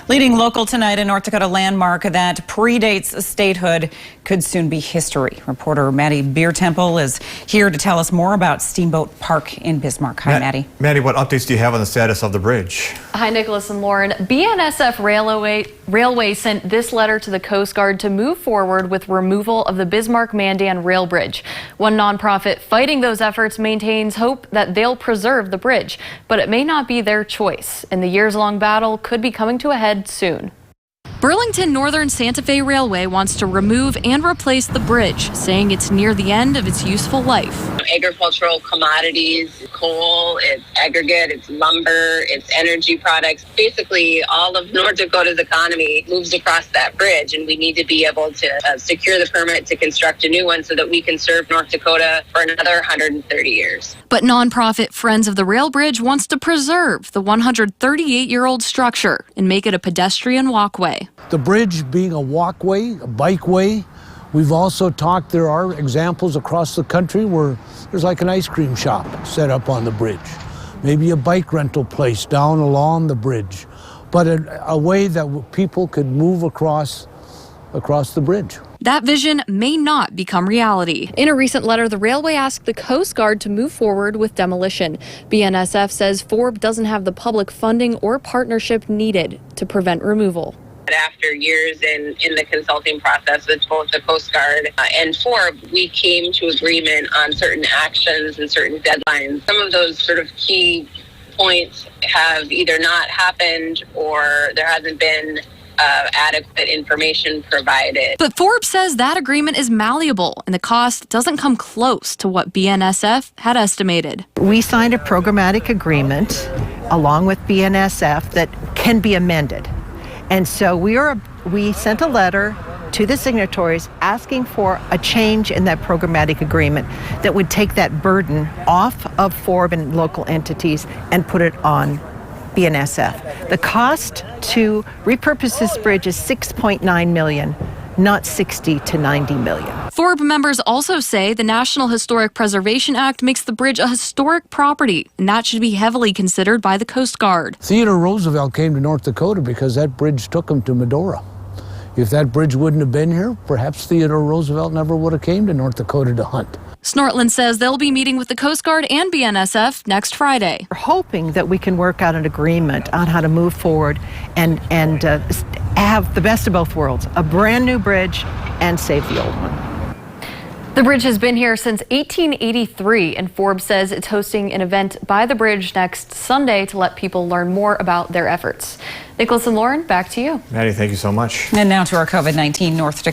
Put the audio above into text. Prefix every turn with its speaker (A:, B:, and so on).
A: Leading local tonight, a North Dakota landmark that predates statehood could soon be history. Reporter Maddie Beer-Temple is here to tell us more about Steamboat Park in Bismarck. Hi, Maddie.
B: Maddie, what updates do you have on the status of the bridge?
C: Hi, Nicholas and Lauren. BNSF Railway sent this letter to the Coast Guard to move forward with removal of the Bismarck-Mandan Rail Bridge. One nonprofit fighting those efforts maintains hope that they'll preserve the bridge, but it may not be their choice, and the years-long battle could be coming to a head soon.
D: Burlington Northern Santa Fe Railway wants to remove and replace the bridge, saying it's near the end of its useful life.
E: Agricultural commodities, coal, it's aggregate, it's lumber, it's energy products. Basically, all of North Dakota's economy moves across that bridge, and we need to be able to secure the permit to construct a new one so that we can serve North Dakota for another 130 years.
D: But nonprofit Friends of the Rail Bridge wants to preserve the 138-year-old structure and make it a pedestrian walkway.
F: The bridge being a walkway, a bikeway. We've also talked, there are examples across the country where there's like an ice cream shop set up on the bridge. Maybe a bike rental place down along the bridge. But a way that people could move across the bridge.
D: That vision may not become reality. In a recent letter, the railway asked the Coast Guard to move forward with demolition. BNSF says Forb doesn't have the public funding or partnership needed to prevent removal.
E: After years in the consulting process with both the Coast Guard and Forb, we came to agreement on certain actions and certain deadlines. Some of those sort of key points have either not happened or there hasn't been adequate information provided.
D: But Forbes says that agreement is malleable and the cost doesn't come close to what BNSF had estimated.
G: We signed a programmatic agreement along with BNSF that can be amended. And so we sent a letter to the signatories asking for a change in that programmatic agreement that would take that burden off of Forb and local entities and put it on BNSF. The cost to repurpose this bridge is $6.9 million, not 60 to 90 million.
D: Forb members also say the National Historic Preservation Act makes the bridge a historic property, and that should be heavily considered by the Coast Guard.
F: Theodore Roosevelt came to North Dakota because that bridge took him to Medora. If that bridge wouldn't have been here, perhaps Theodore Roosevelt never would have came to North Dakota to hunt.
D: Snortland says they'll be meeting with the Coast Guard and BNSF next Friday.
G: We're hoping that we can work out an agreement on how to move forward and have the best of both worlds, a brand new bridge and save the old one.
C: The bridge has been here since 1883, and Forbes says it's hosting an event by the bridge next Sunday to let people learn more about their efforts. Nicholas and Lauren, back to you.
B: Maddie, thank you so much.
A: And now to our COVID-19 North Dakota.